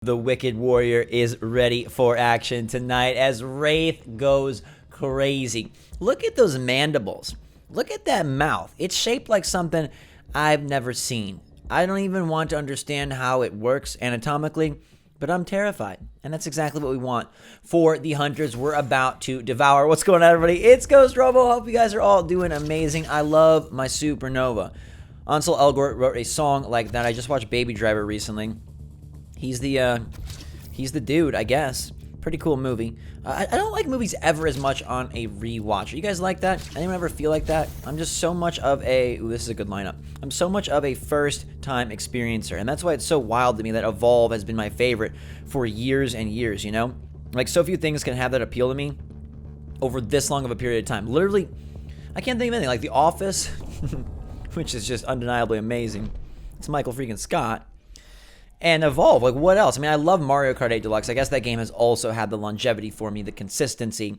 The Wicked Warrior is ready for action tonight as Wraith goes crazy. Look at those mandibles. Look at that mouth. It's shaped like something I've never seen. I don't even want to understand how it works anatomically, but I'm terrified. And that's exactly what we want for the hunters we're about to devour. What's going on, everybody? It's GhostRobo. Hope you guys are all doing amazing. I love my supernova. Ansel Elgort wrote a song like that. I just watched Baby Driver recently. He's the dude, I guess. Pretty cool movie. I don't like movies ever as much on a rewatch. You guys like that? Anyone ever feel like that? I'm just so much of a... Ooh, this is a good lineup. I'm so much of a first-time experiencer, and that's why it's so wild to me that Evolve has been my favorite for years and years, you know? Like, so few things can have that appeal to me over this long of a period of time. Literally, I can't think of anything. Like The Office, which is just undeniably amazing. It's Michael freaking Scott. And Evolve, like what else? I mean, I love Mario Kart 8 Deluxe. I guess that game has also had the longevity for me, the consistency.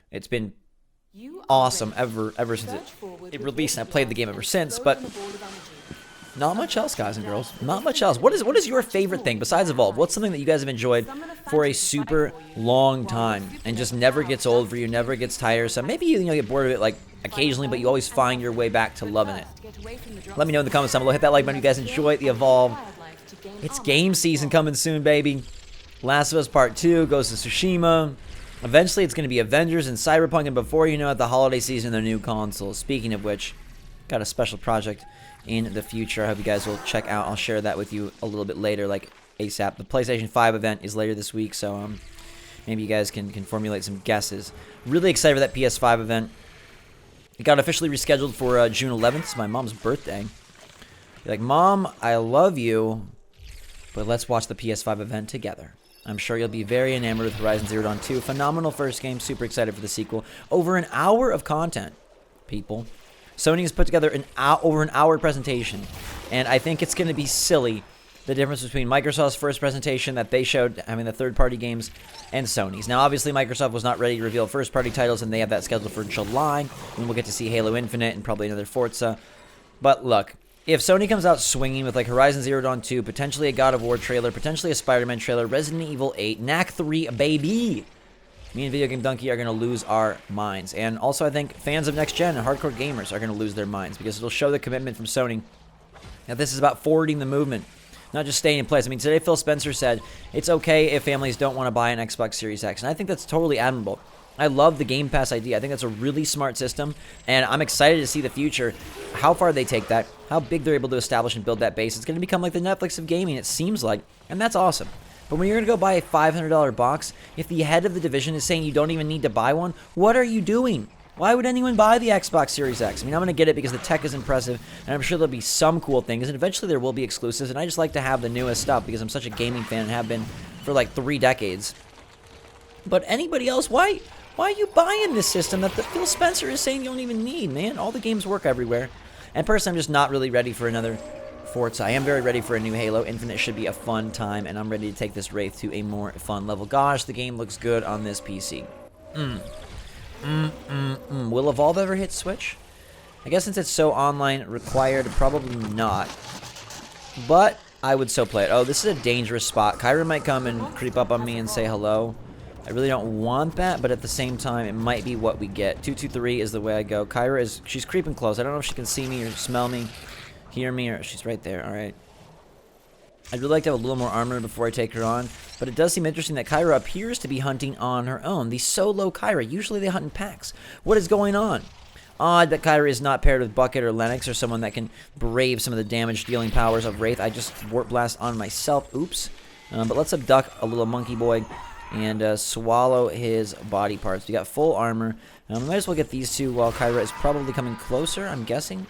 It's been awesome ever since it released, and I played the game ever since, but not much else, guys and girls. Not much else. What is your favorite thing besides Evolve? What's something that you guys have enjoyed for a super long time and just never gets old for you, never gets tiresome? Maybe you get bored of it like occasionally, but you always find your way back to loving it. Let me know in the comments down below. Hit that like button if you guys enjoy the Evolve. It's game season coming soon, baby. Last of Us Part 2, Ghost of Tsushima. Eventually, it's going to be Avengers and Cyberpunk, and before you know it, the holiday season, the new consoles. Speaking of which, got a special project in the future. I hope you guys will check out. I'll share that with you a little bit later, like ASAP. The PlayStation 5 event is later this week, so maybe you guys can formulate some guesses. Really excited for that PS5 event. It got officially rescheduled for June 11th. It's my mom's birthday. You're like, Mom, I love you, but let's watch the PS5 event together. I'm sure you'll be very enamored with Horizon Zero Dawn 2. Phenomenal first game. Super excited for the sequel. Over an hour of content, people. Sony has put together over an hour presentation, and I think it's going to be silly, the difference between Microsoft's first presentation that they showed, the third-party games, and Sony's. Now, obviously, Microsoft was not ready to reveal first-party titles, and they have that scheduled for July, and we'll get to see Halo Infinite and probably another Forza. But look, if Sony comes out swinging with like Horizon Zero Dawn 2, potentially a God of War trailer, potentially a Spider-Man trailer, Resident Evil 8, Knack 3, baby, me and Video Game Donkey are going to lose our minds. And also, I think fans of next gen and hardcore gamers are going to lose their minds because it'll show the commitment from Sony that this is about forwarding the movement, not just staying in place. I mean, today Phil Spencer said it's okay if families don't want to buy an Xbox Series X, and I think that's totally admirable. I love the Game Pass idea. I think that's a really smart system, and I'm excited to see the future, how far they take that, how big they're able to establish and build that base. It's going to become like the Netflix of gaming, it seems like, and that's awesome. But when you're going to go buy a $500 box, if the head of the division is saying you don't even need to buy one, what are you doing? Why would anyone buy the Xbox Series X? I mean, I'm going to get it because the tech is impressive, and I'm sure there'll be some cool things, and eventually there will be exclusives, and I just like to have the newest stuff because I'm such a gaming fan and have been for like 3 decades. But anybody else, why are you buying this system that Phil Spencer is saying you don't even need, man? All the games work everywhere. And personally, I'm just not really ready for another Forza. I am very ready for a new Halo. Infinite should be a fun time, and I'm ready to take this Wraith to a more fun level. Gosh, the game looks good on this PC. Will Evolve ever hit Switch? I guess since it's so online required, probably not. But I would still play it. Oh, this is a dangerous spot. Kyra might come and creep up on me and say hello. I really don't want that, but at the same time, it might be what we get. 223 is the way I go. Kyra she's creeping close. I don't know if she can see me or smell me, hear me, or she's right there. All right. I'd really like to have a little more armor before I take her on, but it does seem interesting that Kyra appears to be hunting on her own. The solo Kyra, usually they hunt in packs. What is going on? Odd that Kyra is not paired with Bucket or Lennox or someone that can brave some of the damage-dealing powers of Wraith. I just Warp Blast on myself. Oops. But let's abduct a little monkey boy and swallow his body parts. We got full armor. We might as well get these two while Kyra is probably coming closer, I'm guessing.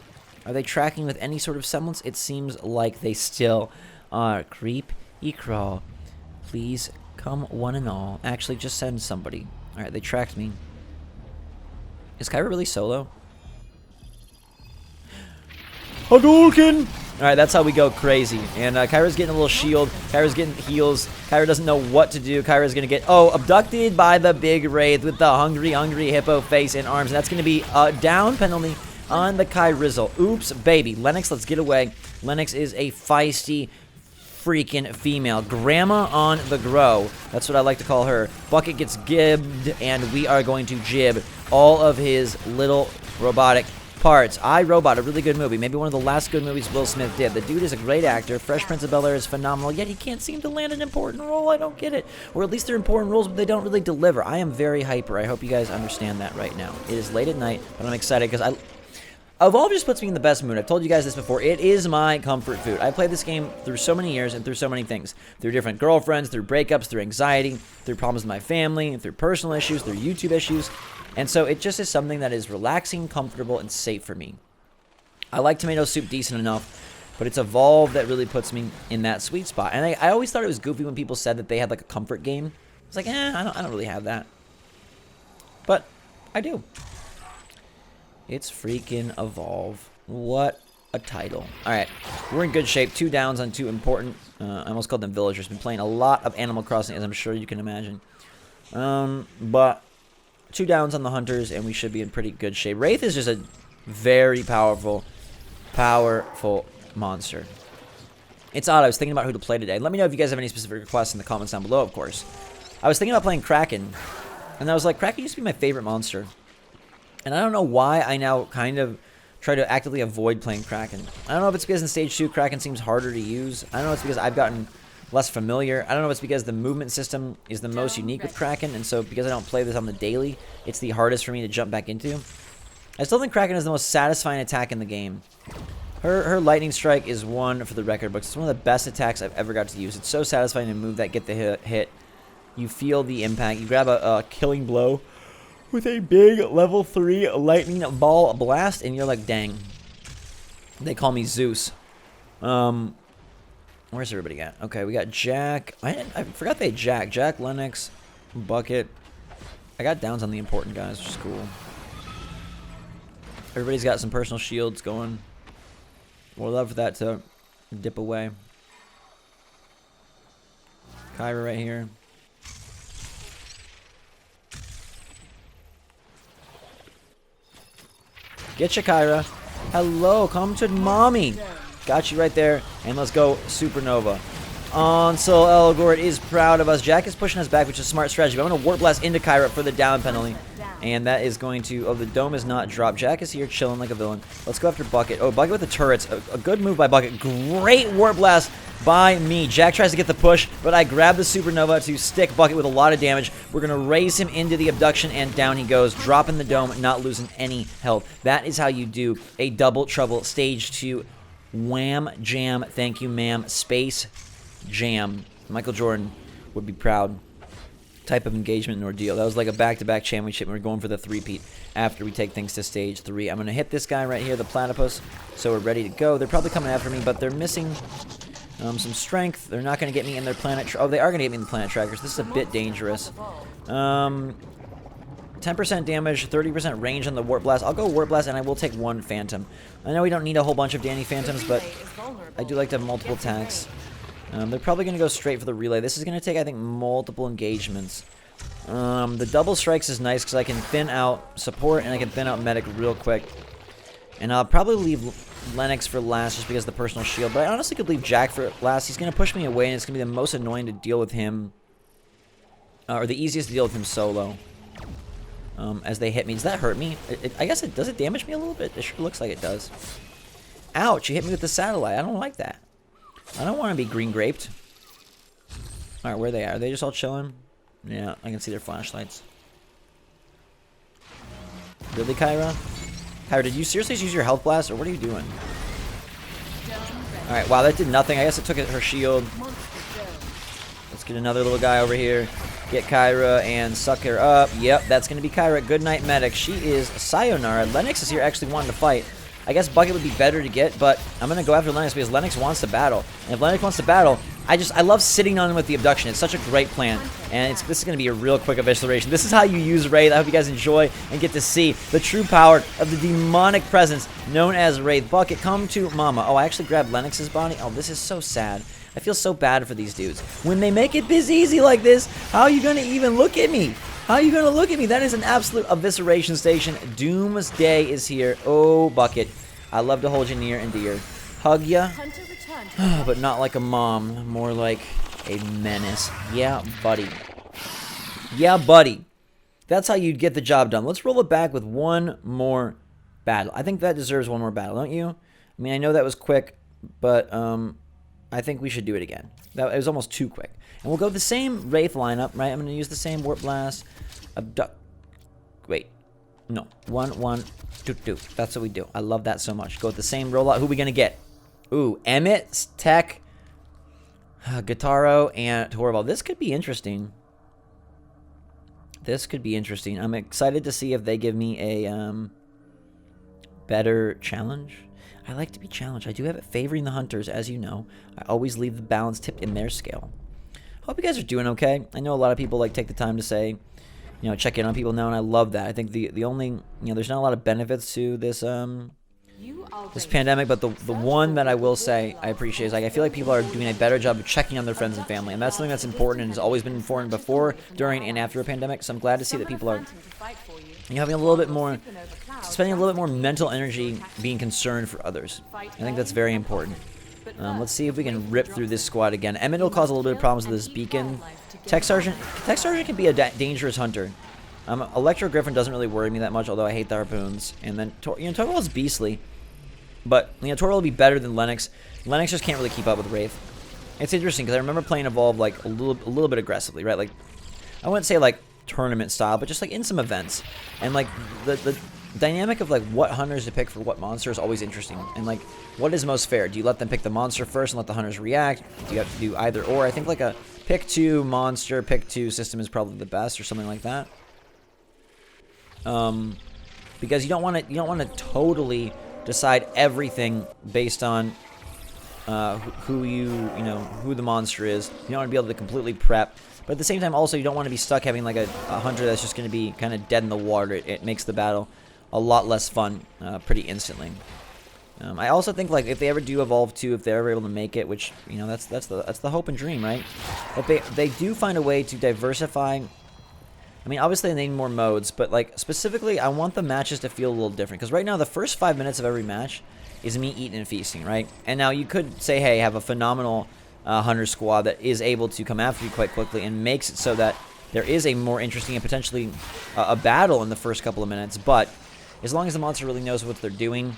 Are they tracking with any sort of semblance? It seems like they still are. Creep, crawl. Please come one and all. Actually, just send somebody. Alright, they tracked me. Is Kyra really solo? Hadouken! Alright, that's how we go crazy. And Kyra's getting a little shield. Kyra's getting heals. Kyra doesn't know what to do. Kyra's going to get, abducted by the big Wraith with the hungry hippo face and arms. And that's going to be a down penalty on the Kyrizzle. Oops, baby. Lennox, let's get away. Lennox is a feisty freaking female. Grandma on the grow. That's what I like to call her. Bucket gets gibbed, and we are going to jib all of his little robotic parts. I, Robot, a really good movie. Maybe one of the last good movies Will Smith did. The dude is a great actor. Fresh Prince of Bel-Air is phenomenal, yet he can't seem to land an important role. I don't get it. Or at least they're important roles, but they don't really deliver. I am very hyper. I hope you guys understand that right now. It is late at night, but I'm excited because Evolve just puts me in the best mood. I've told you guys this before. It is my comfort food. I played this game through so many years and through so many things. Through different girlfriends, through breakups, through anxiety, through problems with my family, through personal issues, through YouTube issues. And so it just is something that is relaxing, comfortable, and safe for me. I like tomato soup decent enough, but it's Evolve that really puts me in that sweet spot. And I always thought it was goofy when people said that they had like a comfort game. I was like, I don't really have that. But I do. It's freaking Evolve. What a title. Alright, we're in good shape. 2 downs on 2 important, I almost called them villagers. Been playing a lot of Animal Crossing, as I'm sure you can imagine. But 2 downs on the hunters, and we should be in pretty good shape. Wraith is just a very powerful monster. It's odd. I was thinking about who to play today. Let me know if you guys have any specific requests in the comments down below, of course. I was thinking about playing Kraken, and I was like, Kraken used to be my favorite monster. And I don't know why I now kind of try to actively avoid playing Kraken. I don't know if it's because in Stage 2, Kraken seems harder to use. I don't know if it's because I've gotten less familiar. I don't know if it's because the movement system is the most unique with Kraken, and so because I don't play this on the daily, it's the hardest for me to jump back into. I still think Kraken is the most satisfying attack in the game. Her lightning strike is one for the record books. It's one of the best attacks I've ever got to use. It's so satisfying to move that, get the hit. You feel the impact. You grab a killing blow with a big level 3 lightning ball blast, and you're like, dang. They call me Zeus. Where's everybody at? Okay, we got Jack. I forgot they had Jack. Jack, Lennox, Bucket. I got downs on the important guys, which is cool. Everybody's got some personal shields going. We'll love for that to dip away. Kyra right here. Get you, Kyra. Hello, come to mommy. Got you right there. And let's go Supernova. Ansel Elgort is proud of us. Jack is pushing us back, which is a smart strategy. But I'm going to Warp Blast into Kyra for the down penalty. And that is going to... Oh, the dome is not dropped. Jack is here chilling like a villain. Let's go after Bucket. Oh, Bucket with the turrets. A good move by Bucket. Great Warp Blast by me. Jack tries to get the push, but I grab the Supernova to stick Bucket with a lot of damage. We're going to raise him into the abduction, and down he goes. Dropping the dome, not losing any health. That is how you do a double trouble. Stage 2. Wham, jam, thank you, ma'am. Space jam. Michael Jordan would be proud. Type of engagement and ordeal. That was like a back-to-back championship. We're going for the three-peat after we take things to stage 3. I'm going to hit this guy right here, the platypus, so we're ready to go. They're probably coming after me, but they're missing some strength. They're not going to get me in their planet. Oh, they are going to get me in the planet trackers. This is a bit dangerous. 10% damage, 30% range on the Warp Blast. I'll go Warp Blast, and I will take 1 Phantom. I know we don't need a whole bunch of Danny Phantoms, but I do like to have multiple attacks. They're probably going to go straight for the relay. This is going to take, I think, multiple engagements. The double strikes is nice because I can thin out support and I can thin out medic real quick. And I'll probably leave Lennox for last just because of the personal shield. But I honestly could leave Jack for last. He's going to push me away, and it's going to be the most annoying to deal with him. Or the easiest to deal with him solo. As they hit me. Does that hurt me? I guess does it damage me a little bit? It sure looks like it does. Ouch, you hit me with the satellite. I don't like that. I don't want to be green graped. Alright, where they are they just all chilling? Yeah, I can see their flashlights. Really, Kyra? Kyra, did you seriously use your health blast, or what are you doing? Alright, wow, that did nothing. I guess it took her shield. Let's get another little guy over here. Get Kyra and suck her up. Yep, that's going to be Kyra. Good night, medic. She is sayonara. Lennox is here actually wanting to fight. I guess Bucket would be better to get, but I'm going to go after Lennox because Lennox wants to battle. And if Lennox wants to battle, I love sitting on him with the abduction. It's such a great plan. And this is going to be a real quick evisceration. This is how you use Wraith. I hope you guys enjoy and get to see the true power of the demonic presence known as Wraith. Bucket, come to mama. Oh, I actually grabbed Lennox's body. Oh, this is so sad. I feel so bad for these dudes. When they make it this easy like this, how are you going to even look at me? How are you going to look at me? That is an absolute evisceration station. Doomsday is here. Oh, Bucket. I love to hold you near and dear. hug ya, but not like a mom, more like a menace. Yeah, buddy. Yeah, buddy. That's how you get the job done. Let's roll it back with one more battle. I think that deserves one more battle, don't you? I mean, I know that was quick, but I think we should do it again. It was almost too quick. And we'll go the same Wraith lineup, right? I'm going to use the same Warp Blast. Abduct. Wait. No. 1, 1, 2, 2. That's what we do. I love that so much. Go with the same rollout. Who are we going to get? Ooh, Emmett, Tech, Guitaro, and Torvald. This could be interesting. This could be interesting. I'm excited to see if they give me a better challenge. I like to be challenged. I do have it favoring the hunters, as you know. I always leave the balance tipped in their scale. Hope you guys are doing okay. I know a lot of people like take the time to say, you know, check in on people now, and I love that. I think the only, you know, there's not a lot of benefits to this this pandemic, but the one that I will say I appreciate is, like, I feel like people are doing a better job of checking on their friends and family, and that's something that's important and has always been important before, during, and after a pandemic. So I'm glad to see that people are having a little bit more, spending a little bit more mental energy being concerned for others. I think that's very important. Let's see if we can rip through this squad again. Emmett will cause a little bit of problems with this beacon. Tech Sergeant can be a dangerous hunter. Electro Griffin doesn't really worry me that much, although I hate the harpoons. And then, you know, Torvald's beastly. But, you know, Torvald will be better than Lennox. Lennox just can't really keep up with Wraith. It's interesting, because I remember playing Evolve, like, a little bit aggressively, right? Like, I wouldn't say, like, tournament style, but just, like, in some events. And, like, the dynamic of, like, what hunters to pick for what monster is always interesting. And, like, what is most fair? Do you let them pick the monster first and let the hunters react? Do you have to do either or? I think, like, a pick 2 monster, pick 2 system is probably the best, or something like that. Because you don't want to totally decide everything based on who the monster is. You don't want to be able to completely prep, but at the same time, also, you don't want to be stuck having like a hunter that's just going to be kind of dead in the water. It makes the battle a lot less fun pretty instantly. I also think, like, if they ever do evolve too, if they're ever able to make it, which, you know, that's the hope and dream, right? If they do find a way to diversify. I mean, obviously they need more modes, but, like, specifically, I want the matches to feel a little different. Because right now, the first 5 minutes of every match is me eating and feasting, right? And now you could say, hey, have a phenomenal hunter squad that is able to come after you quite quickly and makes it so that there is a more interesting and potentially a battle in the first couple of minutes. But as long as the monster really knows what they're doing,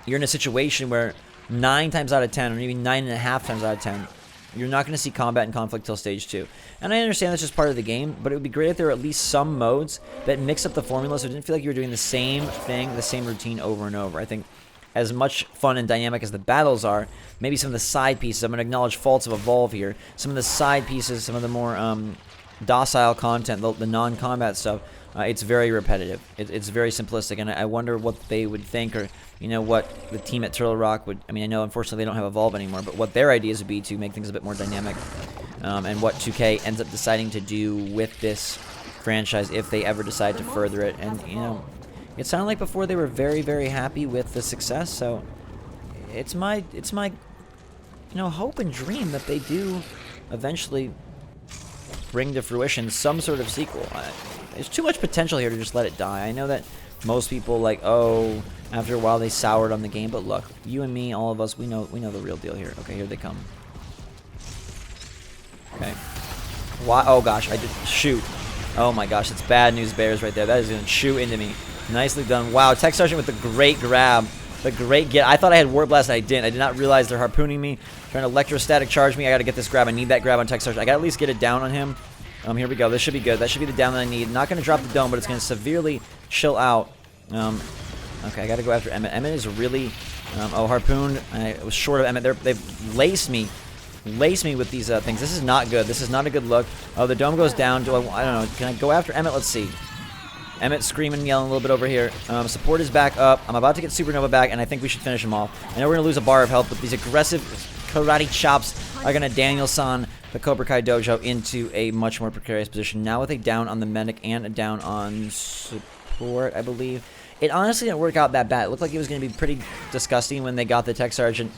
you're in a situation where 9 times out of 10, or even 9.5 times out of 10, you're not going to see combat and conflict till stage 2. And I understand that's just part of the game, but it would be great if there were at least some modes that mix up the formula so it didn't feel like you were doing the same thing, the same routine over and over. I think as much fun and dynamic as the battles are, maybe some of the side pieces, I'm going to acknowledge faults of Evolve here, some of the side pieces, some of the more docile content, the non-combat stuff, it's very repetitive. It's very simplistic, and I wonder what they would think, or, you know, what the team at Turtle Rock would... I mean, I know, unfortunately, they don't have Evolve anymore, but what their ideas would be to make things a bit more dynamic, and what 2K ends up deciding to do with this franchise if they ever decide to further it. And, you know, it sounded like before they were very, very happy with the success, so it's my you know, hope and dream that they do eventually bring to fruition some sort of sequel. There's too much potential here to just let it die. I know that most people, like, oh, after a while they soured on the game, but look, you and me, all of us, we know the real deal here. Okay, here they come. Okay. Why? Oh gosh, I did shoot. Oh my gosh, it's bad news bears right there. That is gonna shoot into me. Nicely done. Wow, Tech Sergeant with the great grab. The great get. I thought I had Warp Blast and I didn't. I did not realize they're harpooning me, trying to electrostatic charge me. I gotta get this grab. I need that grab on Tech Sergeant. I gotta at least get it down on him. Here we go. This should be good. That should be the down that I need. Not going to drop the dome, but it's going to severely chill out. Okay, I got to go after Emmett. Emmett is really... oh, harpoon. I was short of Emmett. They've laced me with these things. This is not good. This is not a good look. Oh, the dome goes down. I don't know. Can I go after Emmett? Let's see. Emmett screaming and yelling a little bit over here. Support is back up. I'm about to get Supernova back, and I think we should finish him off. I know we're going to lose a bar of health, but these aggressive karate chops are going to Daniel-san the Cobra Kai dojo into a much more precarious position. Now with a down on the medic and a down on support, I believe. It honestly didn't work out that bad. It looked like it was going to be pretty disgusting when they got the Tech Sergeant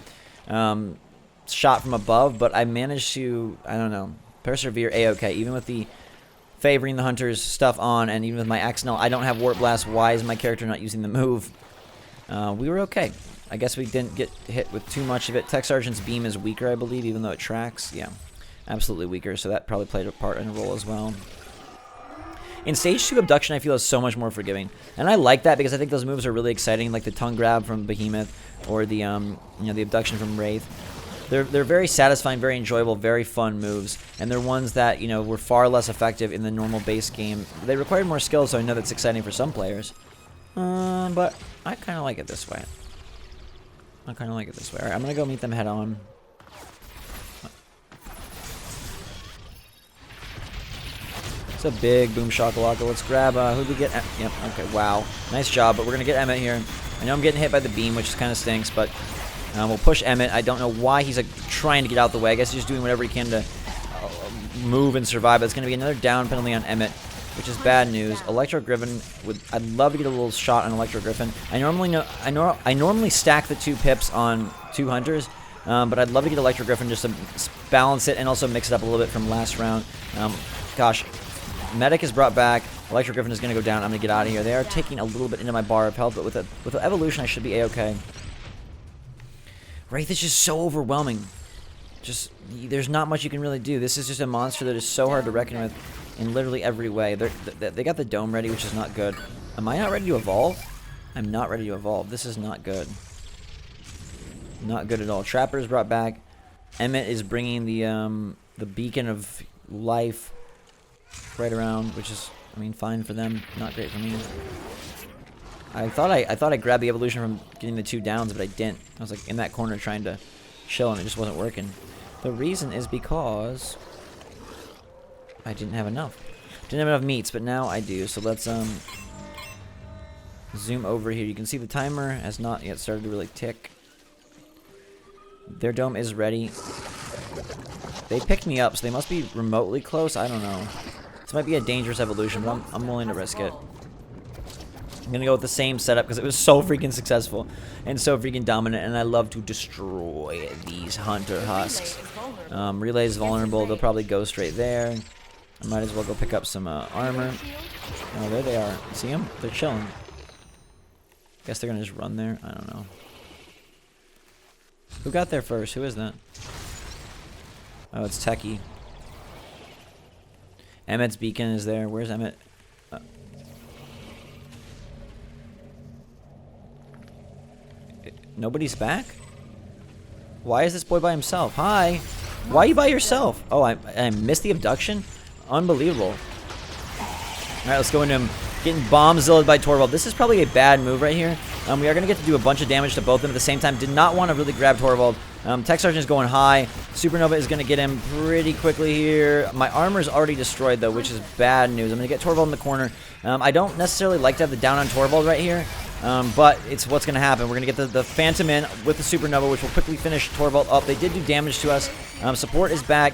shot from above, but I managed to, I don't know, persevere A-okay. Even with the favoring the hunters stuff on, and even with my Axnell, I don't have Warp Blast. Why is my character not using the move? We were okay. I guess we didn't get hit with too much of it. Tech Sergeant's beam is weaker, I believe, even though it tracks. Yeah, absolutely weaker, so that probably played a part in the role as well. In Stage 2, Abduction, I feel, is so much more forgiving. And I like that because I think those moves are really exciting, like the tongue grab from Behemoth or the, the Abduction from Wraith. They're very satisfying, very enjoyable, very fun moves. And they're ones that, were far less effective in the normal base game. They required more skill, so I know that's exciting for some players. But I kind of like it this way. All right, I'm going to go meet them head on. A big boom shakalaka. Let's grab who did we get? Yep, okay, wow. Nice job, but we're gonna get Emmett here. I know I'm getting hit by the beam, which kind of stinks, but we'll push Emmett. I don't know why he's trying to get out the way. I guess he's just doing whatever he can to move and survive. But it's gonna be another down penalty on Emmett, which is bad news. Electro Griffin I'd love to get a little shot on Electro Griffin. I normally stack the 2 pips on 2 hunters. But I'd love to get Electro Griffin just to balance it and also mix it up a little bit from last round. Gosh. Medic is brought back. Electro Griffin is going to go down. I'm going to get out of here. They are taking a little bit into my bar of health, but with the evolution, I should be a-okay. Wraith is just so overwhelming. There's not much you can really do. This is just a monster that is so hard to reckon with in literally every way. They got the dome ready, which is not good. Am I not ready to evolve? I'm not ready to evolve. This is not good. Not good at all. Trapper is brought back. Emmett is bringing the beacon of life right around, which is, fine for them, not great for me. I thought I grabbed the evolution from getting the 2 downs, but I didn't. I was like in that corner trying to chill, and it just wasn't working. The reason is because I didn't have enough. Didn't have enough meats, but now I do. So let's zoom over here. You can see the timer has not yet started to really tick. Their dome is ready. They picked me up, so they must be remotely close. I don't know. This might be a dangerous evolution, but I'm willing to risk it. I'm going to go with the same setup because it was so freaking successful and so freaking dominant, and I love to destroy these hunter husks. Relay is vulnerable. They'll probably go straight there. I might as well go pick up some armor. Oh, there they are. See them? They're chilling. Guess they're going to just run there. I don't know. Who got there first? Who is that? Oh, it's Techie. Emmett's beacon is there. Where's Emmett? Nobody's back? Why is this boy by himself? Hi! Why are you by yourself? Oh, I missed the abduction? Unbelievable. Alright, let's go into him. Getting bomb-zillaed by Torvald. This is probably a bad move right here. We are going to get to do a bunch of damage to both of them at the same time. Did not want to really grab Torvald. Tech Sergeant is going high. Supernova is going to get him pretty quickly here. My armor is already destroyed, though, which is bad news. I'm going to get Torvald in the corner. I don't necessarily like to have the down on Torvald right here, but it's what's going to happen. We're going to get the Phantom in with the Supernova, which will quickly finish Torvald up. They did do damage to us. Support is back.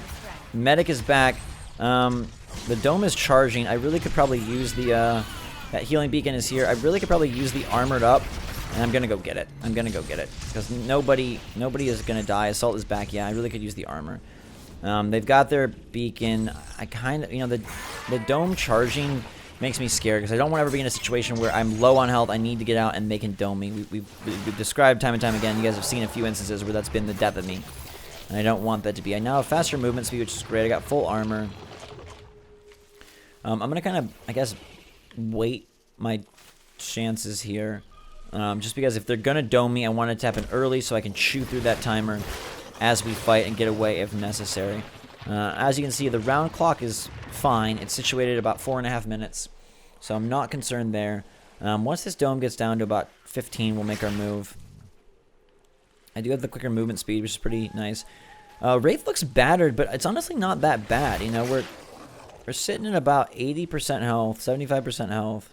Medic is back. The dome is charging. I really could probably use the... that healing beacon is here. I really could probably use the armored up. And I'm going to go get it. I'm going to go get it. Because nobody is going to die. Assault is back. Yeah, I really could use the armor. They've got their beacon. I kind of, the dome charging makes me scared. Because I don't want to ever be in a situation where I'm low on health. I need to get out and they can dome me. We've described time and time again. You guys have seen a few instances where that's been the death of me. And I don't want that to be. I now have faster movement speed, which is great. I got full armor. I'm going to kind of, I guess, wait my chances here. Just because if they're going to dome me, I want it to happen early so I can chew through that timer as we fight and get away if necessary. As you can see, the round clock is fine. It's situated at about 4.5 minutes, so I'm not concerned there. Once this dome gets down to about 15, we'll make our move. I do have the quicker movement speed, which is pretty nice. Wraith looks battered, but it's honestly not that bad. We're sitting at about 80% health, 75% health.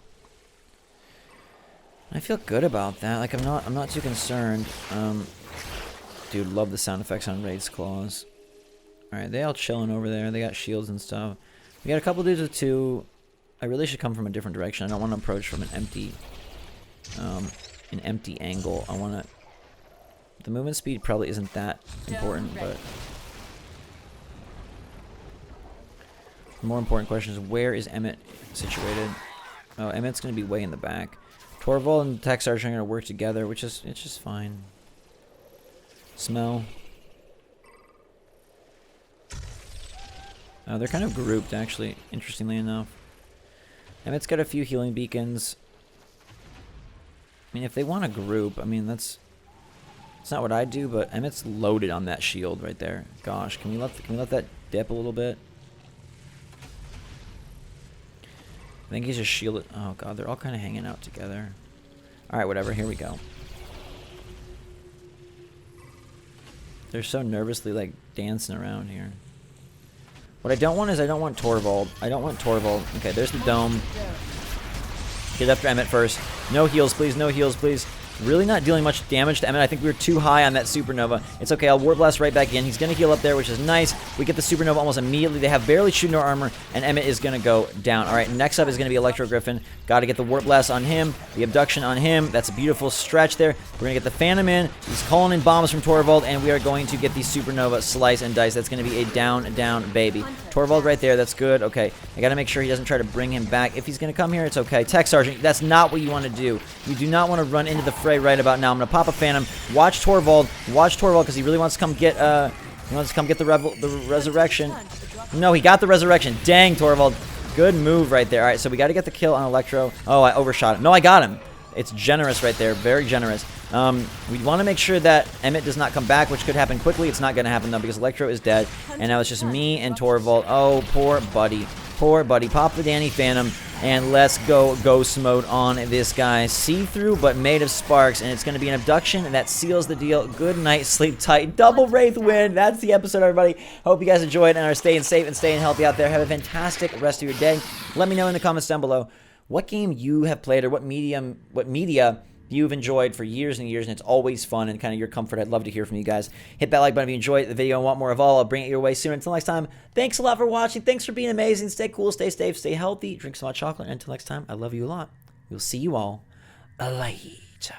I feel good about that. Like I'm not too concerned. Dude, love the sound effects on Wraith's claws. All right, they all chilling over there. They got shields and stuff. We got a couple dudes with 2. I really should come from a different direction. I don't want to approach from an empty angle. I want to. The movement speed probably isn't that important, but the more important question is where is Emmett situated? Oh, Emmett's gonna be way in the back. Torvald and Tech Sergeant are going to work together, which is it's just fine. Smell. They're kind of grouped, actually, interestingly enough. Emmett's got a few healing beacons. I mean, if they want to group, I mean, that's not what I do, but Emmett's loaded on that shield right there. Gosh, can we let that dip a little bit? I think he's just shielded. Oh god, they're all kind of hanging out together. Alright, whatever, here we go. They're so nervously, like, dancing around here. What I don't want is I don't want Torvald. I don't want Torvald. Okay, there's the dome. Get after Emmett first. No heals, please. No heals, please. Really not dealing much damage to Emmett. I think we were too high on that Supernova. It's okay. I'll Warp Blast right back in. He's going to heal up there, which is nice. We get the Supernova almost immediately. They have barely shooting or armor, and Emmett is going to go down. All right, next up is going to be Electro Griffin. Got to get the Warp Blast on him, the Abduction on him. That's a beautiful stretch there. We're going to get the Phantom in. He's calling in bombs from Torvald, and we are going to get the Supernova slice and dice. That's going to be a down, down baby. Torvald right there. That's good. Okay, I got to make sure he doesn't try to bring him back. If he's going to come here, it's okay. Tech Sergeant, that's not what you want to do. You do not want to run into the fray right about now. I'm going to pop a Phantom. Watch Torvald because he really wants to come get the resurrection. No, he got the resurrection. Dang, Torvald. Good move right there. All right, so we got to get the kill on Electro. Oh, I overshot him. No, I got him. It's generous right there. Very generous. We want to make sure that Emmett does not come back, which could happen quickly. It's not going to happen, though, because Electro is dead. And now it's just me and Torvald. Oh, poor buddy. Poor buddy. Pop the Danny Phantom, and let's go ghost mode on this guy. See-through, but made of sparks, and it's going to be an abduction, and that seals the deal. Good night, sleep tight. Double Wraith win. That's the episode, everybody. Hope you guys enjoyed and are staying safe and staying healthy out there. Have a fantastic rest of your day. Let me know in the comments down below what game you have played or what media you've enjoyed for years and years, and it's always fun and kind of your comfort. I'd love to hear from you guys. Hit that like button if you enjoyed the video and want more of all. I'll bring it your way soon. Until next time, thanks a lot for watching. Thanks for being amazing. Stay cool, stay safe, stay healthy, drink some hot chocolate. And until next time, I love you a lot. We'll see you all later.